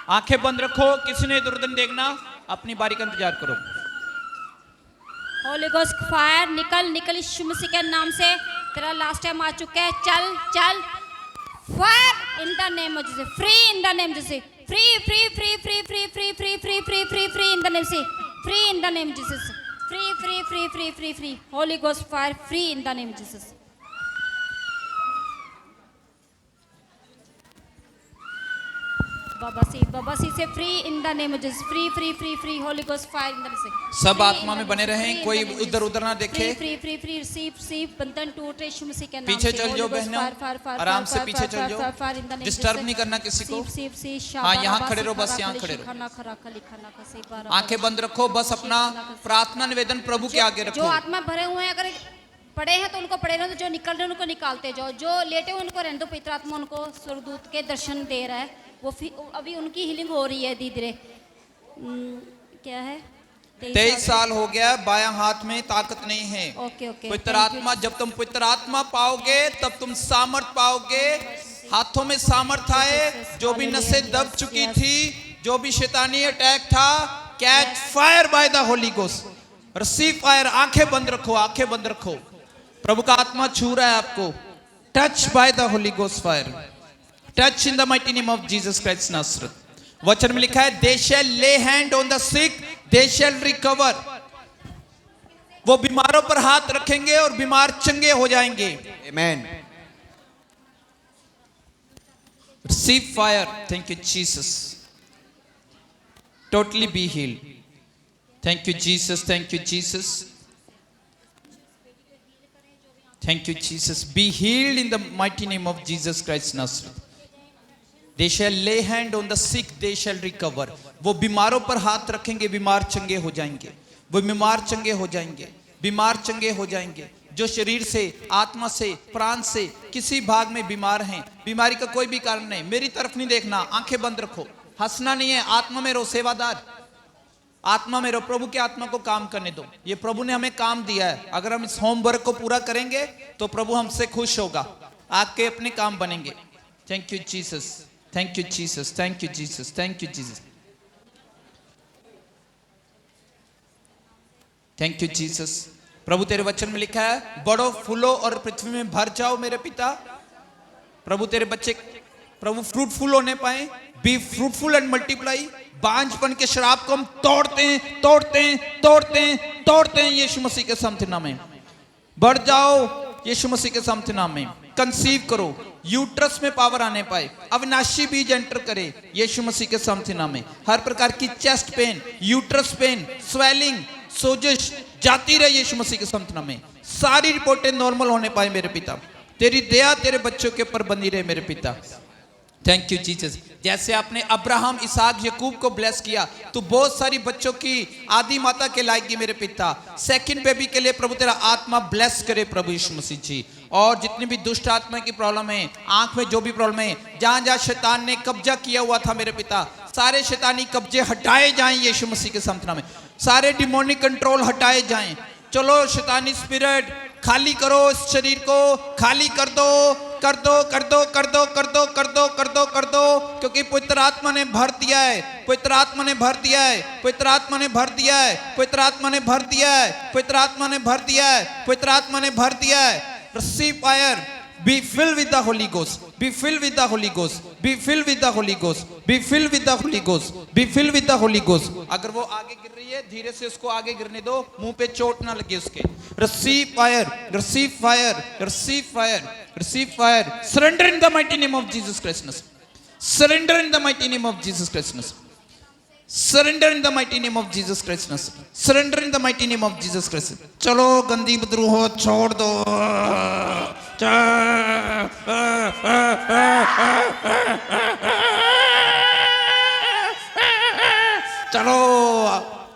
आंखें बंद रखो, किसी ने इधर उधर देखना, अपनी बारी का इंतजार करो। होली गोस्ट फायर, निकल निकल यीशु मसीह के नाम से, तेरा लास्ट टाइम आ चुका है, चल चल। Fire in the name of Jesus, free in the name Jesus, free free free free free free free free free free free in the name से, free in the name Jesus, free free free free free free, holy ghost fire, free in the name Jesus. बाबा सी से free in the name of Jesus, free free free free, holy ghost fire in the name से। सब आत्मा में बने रहें, कोई उधर उधर ना देखे। Free free free receive receive, बंधन टूट रहे यीशु मसीह के नाम से। पीछे चल जाओ बहनों, आराम से पीछे चल जाओ, डिस्टर्ब नहीं करना किसी को। हाँ, यहाँ खड़े रहो, बस यहाँ खड़े रहो, आंखें बंद रखो, बस अपना प्रार्थना निवेदन प्रभु के आगे रखो। जो आत्मा भरे हुए हैं, अगर पड़े हैं तो उनको पड़े रहने दो, जो निकल रहे हैं उनको निकालते जाओ, जो लेटे हुए उनको रहने दो। पवित्र आत्मा उनको स्वर्गदूत के दर्शन दे रहा है, वो अभी उनकी हीलिंग हो रही है धीरे धीरे। क्या है, 23 साल हो गया, बायां हाथ में ताकत नहीं है। ओके ओके, पवित्र आत्मा, जब तुम पवित्र आत्मा पाओगे तब तुम सामर्थ पाओगे। हाथों में सामर्थ आए, जो भी नसें दब चुकी थी, जो भी शैतानी अटैक था, catch fire bye the holy ghost, receive fire. आंखें बंद रखो, आंखें बंद रखो, प्रभु का आत्मा छू रहा है आपको। Touch by the holy ghost fire, touch in the mighty name of Jesus Christ नासरत। वचन में लिखा है, they shall lay hand on the sick, they shall recover. वो बीमारों पर हाथ रखेंगे और बीमार चंगे हो जाएंगे। Amen. Receive fire, thank you Jesus, totally be healed. Thank you Jesus, thank you Jesus, thank you Jesus. Be healed in the mighty name of Jesus Christ नासरत। They shall lay hand on the sick, they shall recover. वो बीमारों पर हाथ रखेंगे, बीमार चंगे हो जाएंगे। वो बीमार चंगे हो जाएंगे, बीमार चंगे हो जाएंगे। जो शरीर से, आत्मा से, प्राण से किसी भाग में बीमार हैं, बीमारी का कोई भी कारण नहीं, मेरी तरफ नहीं देखना, आंखें बंद रखो, हंसना नहीं है, आत्मा में रहो, सेवादार आत्मा में रहो, प्रभु की आत्मा को काम करने दो। ये प्रभु ने हमें काम दिया है, अगर हम इस होमवर्क को पूरा करेंगे तो प्रभु हमसे खुश होगा, आपके अपने काम बनेंगे। Thank you Jesus, thank you Jesus, thank you Jesus, thank you Jesus, thank you Jesus. प्रभु तेरे वचन में लिखा है, बढ़ो फूलो और पृथ्वी में भर जाओ मेरे पिता। प्रभु तेरे बच्चे, प्रभु फ्रूटफुल होने पाए, बी फ्रूटफुल एंड मल्टीप्लाई। बांझपन के श्राप को हम तोड़ते हैं, तोड़ते हैं, तोड़ते हैं, तोड़ते हैं यीशु मसीह के सामर्थ्य नाम में। बढ़ जाओ यीशु मसीह के सामर्थ्य नाम में। कंसीव करो, यूट्रस में पावर आने पाए, अविनाशी बीज एंटर करे यीशु मसीह के सामर्थ्य नाम में। हर प्रकार की chest pain, uterus pain, swelling, सोजिश जाती रहे यीशु मसीह के सामर्थ्य नाम में। सारी रिपोर्टें नॉर्मल होने पाए मेरे पिता। तेरी दया तेरे बच्चों के ऊपर बनी रहे मेरे पिता। Thank you Jesus. जैसे आपने अब्राहम, इसहाक, याकूब को ब्लेस किया, तो बहुत सारी बच्चों की आदि माता के लाएगी मेरे पिता। सेकंड बेबी के लिए प्रभु तेरा आत्मा ब्लेस करे प्रभु यीशु मसीह जी। और जितनी भी दुष्ट आत्मा की प्रॉब्लम है, आंख में जो भी प्रॉब्लम है, जहां जहां शैतान ने कब्जा किया हुआ था मेरे पिता, सारे शैतानी कब्जे हटाए जाएं यीशु मसीह के सामर्थ्य में। सारे डिमोनिक कंट्रोल हटाए जाएं। चलो शैतानी स्पिरिट खाली करो, इस शरीर को खाली कर दो, कर दो, कर दो, कर दो, कर दो, कर दो, कर दो, कर दो, क्योंकि पवित्र आत्मा ने भर दिया है, पवित्र आत्मा ने भर दिया है, पवित्र आत्मा ने भर दिया है, पवित्र आत्मा ने भर दिया है, पवित्र आत्मा ने भर दिया है, पवित्र आत्मा ने भर दिया है। Receive fire, be filled with the Holy Ghost, be filled with the Holy Ghost, be filled with the Holy Ghost, be filled with the Holy Ghost, be filled with the Holy Ghost। अगर वो आगे गिर रही है, धीरे से उसको आगे गिरने दो, मुंह पे चोट ना लगे उसके। Receive fire, receive fire, receive fire, receive fire। Surrender in the mighty name of Jesus Christ। Surrender in the mighty name of Jesus Christ। Surrender in the mighty name of Jesus Christ। Surrender in the mighty name of Jesus Christ। चलो गंदी बदरूह छोड़ दो। चलो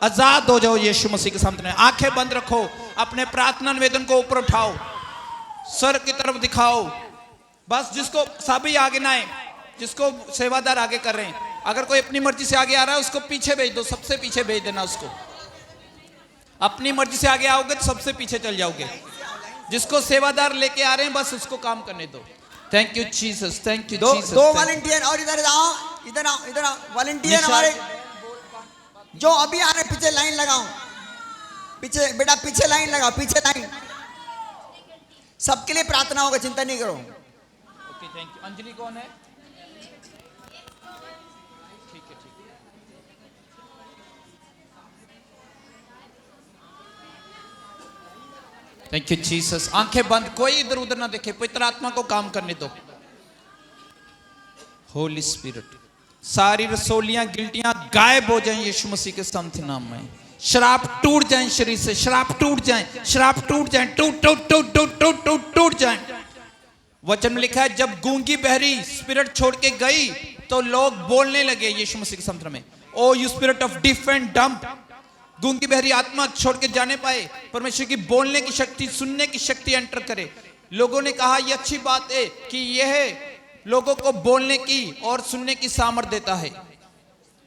आजाद हो जाओ यीशु मसीह के सामने। आंखें बंद रखो, अपने प्रार्थना निवेदन को ऊपर उठाओ, सर की तरफ दिखाओ। बस जिसको सभी आगे ना आए, जिसको सेवादार आगे कर रहे हैं, अगर कोई अपनी मर्जी से आगे आ रहा है उसको पीछे भेज दो, सबसे पीछे भेज देना उसको। अपनी मर्जी से आगे आओगे तो सबसे पीछे चल जाओगे। जिसको सेवादार लेके आ रहे हैं बस उसको काम करने दो। Thank you Jesus, thank you दो जीसस। दो वॉलंटियर और इधर आओ, इधर आओ, इधर आओ। वॉलंटियर हमारे जो अभी आ रहे, पीछे लाइन लगाओ, पीछे बेटा पीछे लाइन लगाओ, पीछे लाइन। सबके लिए प्रार्थना होगा, चिंता नहीं करो। Okay, thank you. अंजलि कौन है? ठीक है, ठीक है। Thank you Jesus. आंखें बंद, कोई इधर उधर ना देखे, पवित्र आत्मा को काम करने दो। होली स्पिरिट, सारी रसोलियां गिल्टियां गायब हो जाएं यीशु मसीह के सामर्थ्य नाम में। शराब टूट जाएं शरीर से, शराब टूट जाएं, शराब टूट जाएं, टूट टूट टूट टूट टूट टूट टूट जाएं। वचन में लिखा है जब गूंगी बहरी स्पिरिट छोड़ के गई तो लोग बोलने लगे यीशु मसीह के सामर्थ्य में। Oh you spirit of deaf and dumb, गूंगी बहरी आत्मा छोड़ के जाने पाए, परमेश्वर की बोलने की शक्ति, सुनने की शक्ति एंटर करे। लोगों ने कहा यह अच्छी बात है कि यह लोगों को बोलने की और सुनने की सामर्थ देता है।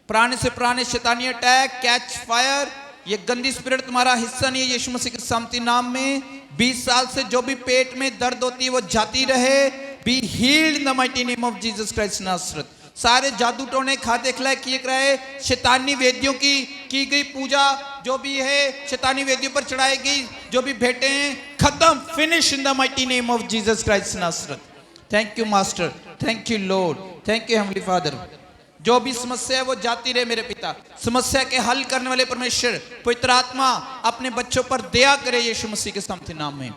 पुराने से पुराने शैतानी अटैक, कैच फायर, ये गंदी स्पिरिट तुम्हारा हिस्सा नहीं है यीशु मसीह के सामर्थ्य नाम में। 20 साल से जो भी पेट में दर्द होती है वो जाती रहे। Be healed in the mighty name of Jesus Christ नासरत। सारे जादू टोने खाते खिलाए किए गए, शैतानी वेदियों की गई पूजा जो भी है शैतानी वेदियों पर चढ़ाई गई, जो भी भेंटे हैं खत्म, finish in the mighty name of Jesus Christ Nazareth. Thank you master, thank you Lord, thank you heavenly father. जो भी समस्या है वो जाती रहे मेरे पिता। समस्या के हल करने वाले परमेश्वर पवित्र आत्मा अपने बच्चों पर दया करे यीशु मसीह के सामर्थ्य नाम में।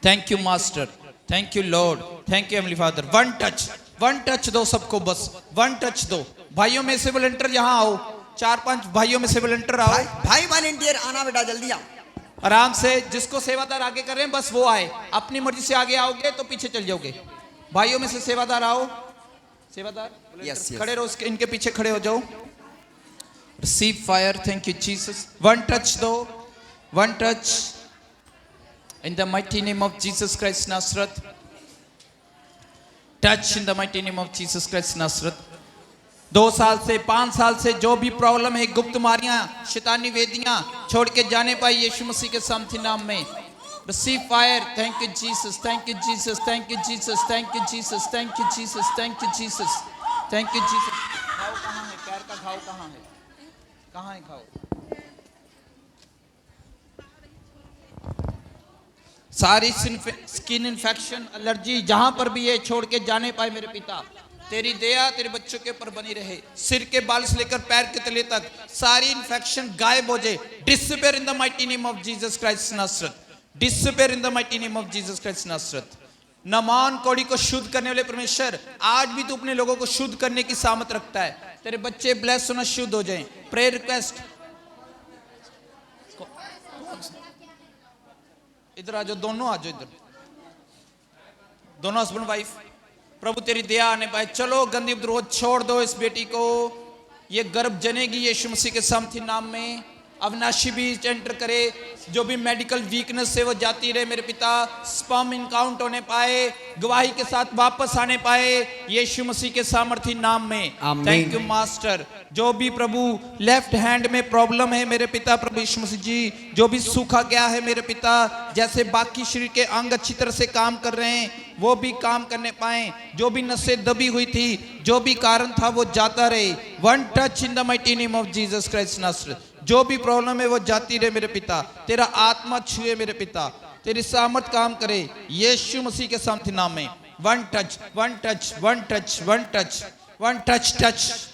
Thank you master, thank you Lord, thank you heavenly father. One touch दो सबको, बस वन टच दो। भाइयों में से वॉलंटियर यहाँ आओ, 4-5 भाइयों में से वॉलंटियर आओ। भाई वॉलंटियर आना बेटा, जल्दी आओ। आराम से, जिसको सेवादार आगे कर रहे हैं बस वो आए। अपनी मर्जी से आगे आओगे तो पीछे चल जाओगे। भाइयों में से सेवादार आओ, सेवादार Yes, yes. खड़े रहो, इनके पीछे खड़े हो जाओ। Receive fire, thank you Jesus. One touch दो, one touch in the mighty name of Jesus Christ नासरत। Touch in the mighty name of Jesus Christ नासरत। 2 साल से 5 साल से जो भी प्रॉब्लम है, गुप्त मारियां, शैतानी वेदियां छोड़ के जाने पाई यीशु मसीह के सामर्थ्य नाम में। Receive fire. Thank you Jesus, thank you Jesus, thank you Jesus, thank you Jesus, thank you Jesus, thank you Jesus, thank you Jesus। घाव कहाँ है? पैर का घाव कहाँ है? कहाँ है घाव? सारी स्किन इन्फेक्शन, एलर्जी जहां पर भी है छोड़ के जाने पाए मेरे पिता। तेरी दया तेरे बच्चों के ऊपर बनी रहे। सिर के बाल से लेकर पैर के तले तक सारी इन्फेक्शन गायब हो जाए। Disappear in the mighty name of Jesus Christ नासरत। Disappear in the mighty name of Jesus Christ नासरत। नमान कौड़ी को शुद्ध करने वाले परमेश्वर, आज भी तू अपने लोगों को शुद्ध करने की सामर्थ रखता है। तेरे बच्चे ब्लेस होना शुद्ध हो जाएं। प्रेयर रिक्वेस्ट, इधर आ जाओ, दोनों आ जाओ इधर, दोनों हस्बैंड वाइफ। प्रभु तेरी दया आने पाए। चलो गंदी विरोध छोड़ दो इस बेटी को, ये गर्भ जनेगी यीशु मसीह के सामर्थ्य नाम में। अविनाशी भी एंटर करे, जो भी मेडिकल वीकनेस है वो जाती रहे मेरे पिता। स्पर्म इनकाउंट होने पाए, गवाही के साथ वापस आने पाए यीशु मसीह के सामर्थ्य नाम में। Thank you master. जो भी प्रभु लेफ्ट हैंड में प्रॉब्लम है मेरे पिता, प्रभु यीशु मसीह जी, जो भी सूखा गया है मेरे पिता, जैसे बाकी शरीर के अंग अच्छी तरह से काम कर रहे हैं वो भी काम करने पाए। जो भी नसें दबी हुई थी, जो भी कारण था वो जाता रहे। One touch in the mighty name of Jesus Christ नासरत। जो भी प्रॉब्लम है वो जाती रहे मेरे पिता। तेरा आत्मा छुए मेरे पिता, तेरी सामर्थ काम करे यीशु मसीह के सामर्थ्य नाम में। One touch, one touch, one touch, one touch, one touch, touch.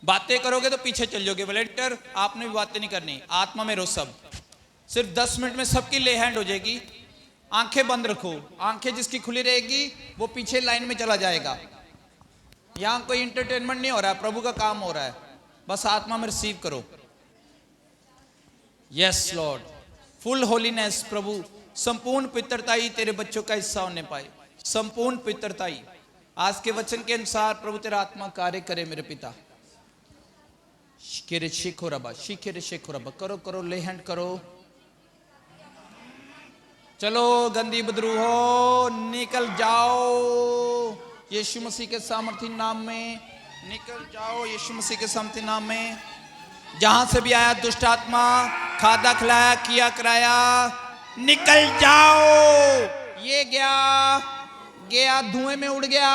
बातें करोगे तो पीछे चल जाओगे। वॉलंटियर आपने भी बातें नहीं करनी, आत्मा में रहो सब। सिर्फ 10 मिनट में सबकी ले हैंड हो जाएगी। आंखें बंद रखो, आंखें जिसकी खुली रहेगी वो पीछे लाइन में चला जाएगा। यहां कोई इंटरटेनमेंट नहीं हो रहा है, प्रभु का काम हो रहा है। बस आत्मा में रिसीव करो। यस लॉर्ड, फुल होलीनेस प्रभु, संपूर्ण पवित्रताई तेरे बच्चों का हिस्सा होने पाए। संपूर्ण पवित्रताई आज के वचन के अनुसार प्रभु तेरा आत्मा कार्य करे मेरे पिता। शिकेरे शेखो रबा, शिकेरे शेखो रबा। करो करो, ले हैंड करो। चलो गंदी बदरू हो, निकल जाओ यीशु मसीह के सामर्थ्य नाम में। निकल जाओ यीशु मसीह के सामर्थ्य नाम में। जहां से भी आया दुष्ट आत्मा, खादा खिलाया किया कराया, निकल जाओ। ये गया, गया, धुएं में उड़ गया,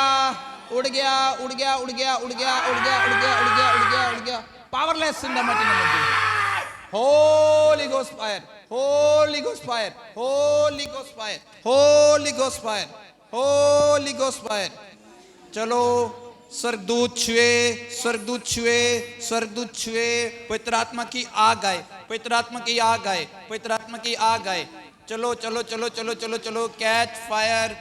उड़ गया, उड़ गया, उड़ गया, उड़ गया, उड़ गया, उड़ गया, उड़ गया, उड़ गया, उड़ गया। Powerless in the mighty name of Jesus. Holi ghost fire, Holi ghost fire, Holi ghost fire, Holi ghost fire, Holi ghost fire. चलो स्वर्गदूत छुए, स्वर्गदूत छुए, स्वर्गदूत छुए। पवित्र आत्मा की आग आए, पवित्र आत्मा की आग आए, पवित्र आत्मा की आग आए। चलो चलो चलो चलो चलो चलो। Catch fire,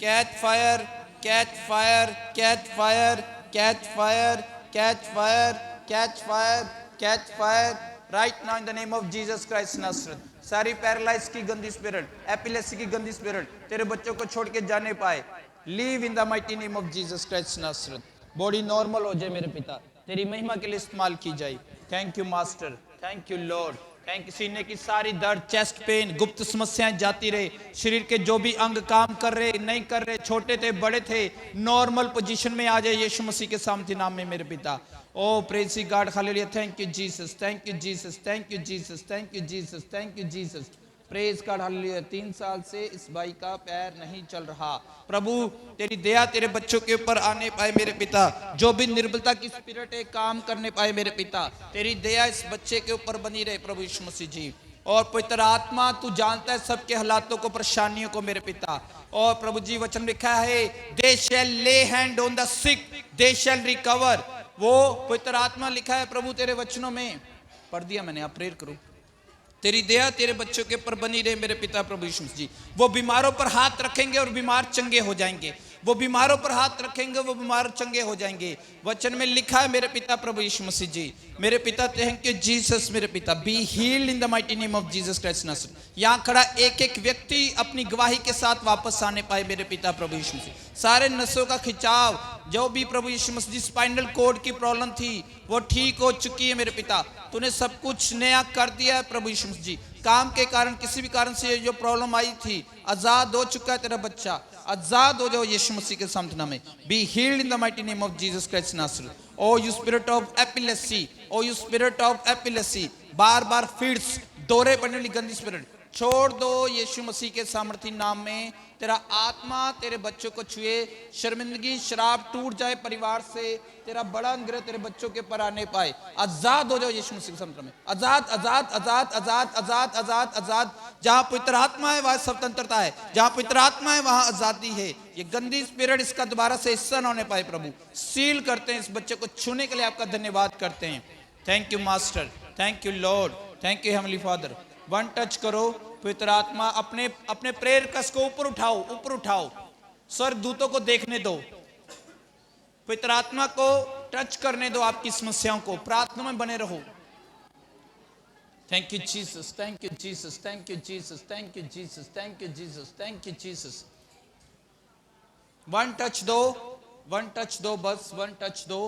catch fire, catch fire, catch fire, catch fire, catch fire, catch fire, catch fire right now in the name of Jesus Christ नासरत। सारी पैरालाइज की गंदी स्पिरिट, एपिलेसी की गंदी स्पिरिट तेरे बच्चों को छोड़ के जाने पाए। Leave in the mighty name of Jesus Christ Nazareth. Body normal हो जाए मेरे पिता, तेरी महिमा के लिए इस्तेमाल की जाए। Thank you master, thank you Lord, thank you. सीने की सारी दर्द, चेस्ट पेन, गुप्त समस्याएं जाती रहे। शरीर के जो भी अंग काम कर रहे नहीं कर रहे, छोटे थे बड़े थे, नॉर्मल पोजीशन में आ जाए यीशु मसीह के सामर्थ्य नाम में मेरे पिता। Oh praise God, hallelujah. Thank you Jesus, thank you Jesus, thank you Jesus, thank you Jesus, thank you Jesus. Praise God, hallelujah. 3 साल से इस भाई का पैर नहीं चल रहा। प्रभु तेरी दया तेरे बच्चों के ऊपर आने पाए मेरे पिता। जो भी निर्बलता की स्पिरिट है काम करने पाए मेरे पिता। तेरी दया इस बच्चे के ऊपर बनी रहे प्रभु यीशु मसीह जी। और पवित्र आत्मा तू जानता है सबके हालातों को, परेशानियों को मेरे पिता। और प्रभु जी वचन लिखा है, they shall lay hand on the sick, they shall recover. वो पवित्र आत्मा लिखा है प्रभु तेरे वचनों में, पढ़ दिया मैंने, आप प्रेयर करो। तेरी दया तेरे बच्चों के ऊपर बनी रहे मेरे पिता प्रभु यीशु मसीह जी। वो बीमारों पर हाथ रखेंगे और बीमार चंगे हो जाएंगे। वो बीमारों पर हाथ रखेंगे, वो बीमार चंगे हो जाएंगे। वचन में लिखा है मेरे पिता प्रभु यीशु मसीह जी। मेरे पिता थैंक यू जीसस मेरे पिता। Be healed in the mighty name of Jesus Christ नासरत। यहाँ खड़ा एक एक व्यक्ति अपनी गवाही के साथ वापस आने पाए मेरे पिता प्रभु यीशु मसीह। सारे नसों का खिंचाव, जो भी प्रभु यीशु मसीह जी स्पाइनल कोड की प्रॉब्लम थी वो ठीक हो चुकी है मेरे पिता। तूने सब कुछ नया कर दिया है प्रभु यीशु मसीह जी। काम के कारण, किसी भी कारण से जो प्रॉब्लम आई थी, आजाद हो चुका है तेरा बच्चा। आजाद हो जाओ यीशु मसीह के सामर्थ्य नाम में। Be healed in the mighty name of Jesus Christ नासरत। Oh you spirit of epilepsy, oh you spirit of epilepsy, बार बार फिट्स, दौरे पड़ने वाली गंदी स्पिरिट छोड़ दो यीशु मसीह के सामर्थ्य नाम में। तेरा आत्मा तेरे बच्चों को छुए, शर्मिंदगी शराब टूट जाए परिवार से। तेरा बड़ा अनुग्रह तेरे बच्चों के पर आने पाए। आजाद हो जाओ यीशु मसीह के सामर्थ्य में। आजाद आजाद आजाद आजाद आजाद आजाद आजाद। जहां पवित्र आत्मा है वहां स्वतंत्रता है, जहां पवित्र आत्मा है वहां आजादी है। ये गंदी स्पिरिट इसका दोबारा से हिस्सा न होने पाए प्रभु। सील करते हैं, इस बच्चे को छूने के लिए आपका धन्यवाद करते हैं। Thank you master, thank you Lord, thank you heavenly father. One touch करो पवित्र आत्मा, अपने अपने प्रेयर कस को ऊपर उठाओ, ऊपर उठाओ। स्वर्ग दूतों को देखने दो, पवित्र आत्मा को टच करने दो, आपकी समस्याओं को। प्रार्थना में बने रहो। Thank you Jesus, thank you Jesus, thank you Jesus, thank you Jesus, thank you Jesus, thank you Jesus. One touch दो, वन टच दो, बस वन टच दो।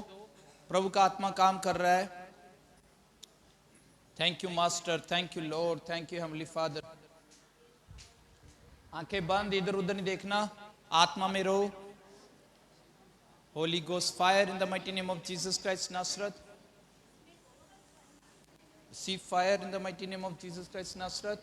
प्रभु का आत्मा काम कर रहा है। Thank you master, thank you Lord, thank you heavenly father. आंखें बंद, इधर उधर नहीं देखना, आत्मा में रहो। Holi ghost fire in the mighty name of Jesus Christ Nazareth. Receive fire in the mighty name of Jesus Christ Nazareth.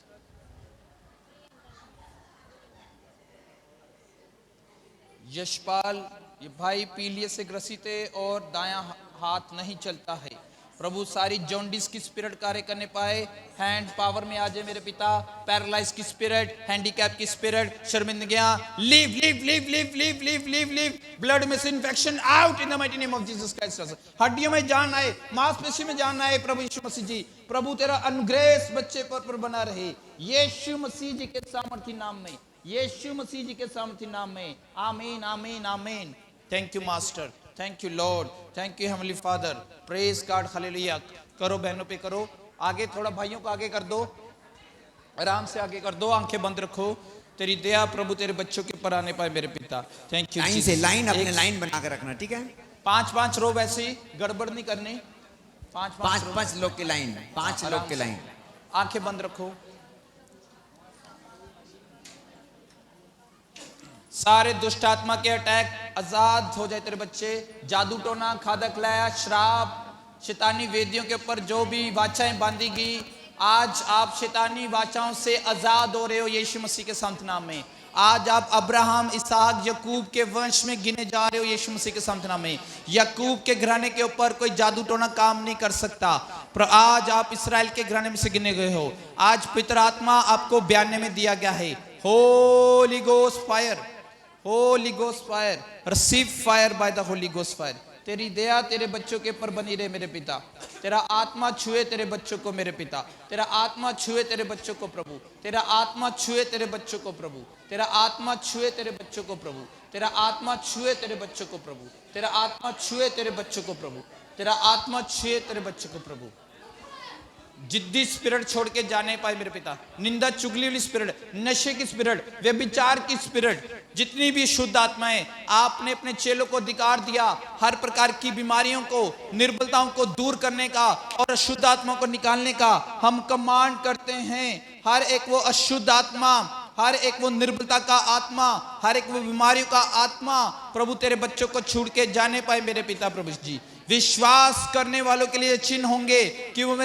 Yashpal, ये भाई पीलिये से ग्रसित है और दायां हाथ नहीं चलता है। प्रभु सारी जॉन्डिस की स्पिरिट कार्य करने पाए, हैंड पावर में आ जाए मेरे पिता। पैरालाइज की स्पिरिट, हैंडीकैप की स्पिरिट, शर्मिंदगियां leave leave leave leave leave leave leave leave. Blood में से infection out in the mighty name of Jesus Christ. हड्डियों में जान आए, मांसपेशी में जान आए प्रभु यीशु मसीह जी। प्रभु तेरा अनुग्रह इस बच्चे पर बना रहे यीशु मसीह जी के सामर्थ्य नाम में, यीशु मसीह जी के सामर्थ्य नाम में। आमीन आमीन आमीन। Thank you master, thank you Lord, thank you heavenly father. Praise God, hallelujah. करो बहनों पे करो, आगे थोड़ा भाइयों को आगे कर दो, आराम से आगे कर दो, आंखें बंद रखो। तेरी दया प्रभु तेरे बच्चों के ऊपर आने पाए मेरे पिता। Thank you. लाइन से लाइन, अपने लाइन बना के रखना, ठीक है। 5-5 रो, वैसे ही गड़बड़ नहीं करनी। 5-5 लोग की लाइन, 5 लोग की लाइन। आंखें बंद रखो। सारे दुष्ट आत्मा के अटैक आजाद हो जाए तेरे बच्चे। जादू टोना, खादक लाया, श्राप, शैतानी वेदियों के ऊपर जो भी वाचाएं बांधी गई, आज आप शैतानी वाचाओं से आजाद हो रहे हो यीशु मसीह के संत नाम में। आज आप अब्राहम, इसहाक, यकूब के वंश में गिने जा रहे हो यीशु मसीह के संत नाम में। यकूब के घराने के ऊपर कोई जादू टोना काम नहीं कर सकता, पर आज आप इस्राएल के घराने में से गिने गए हो। आज पवित्र आत्मा आपको बयाने में दिया गया है, Holi ghost fire, Holi ghost fire, receive fire bye the holy ghost fire. तेरी दया तेरे बच्चों के ऊपर बनी रहे मेरे पिता, तेरा आत्मा छुए तेरे बच्चों को मेरे पिता, तेरा आत्मा छुए तेरे बच्चों को प्रभु, तेरा आत्मा छुए तेरे बच्चों को प्रभु, तेरा आत्मा छुए तेरे बच्चों को प्रभु, तेरा आत्मा छुए तेरे बच्चों को प्रभु, तेरा आत्मा छुए तेरे बच्चों को प्रभु, तेरा आत्मा छुए तेरे बच्चों को प्रभु। जिद्दी स्पिरिट छोड़ के जाने पाए मेरे पिता, निंदा चुगली वाली स्पिरिट, नशे की स्पिरिट, व्यभिचार की स्पिरिट, जितनी भी शुद्ध आत्माएं, आपने अपने चेलों को अधिकार दिया हर प्रकार की बीमारियों को, निर्बलताओं को दूर करने का और अशुद्ध आत्मा को निकालने का हम कमांड करते हैं। हर एक वो अशुद्ध आत्मा, हर एक वो निर्बलता का आत्मा, हर एक वो बीमारियों का आत्मा प्रभु तेरे बच्चों को छूट के जाने पाए मेरे पिता। प्रभु जी, विश्वास करने वालों के लिए चिन्ह होंगे कि वो मेरे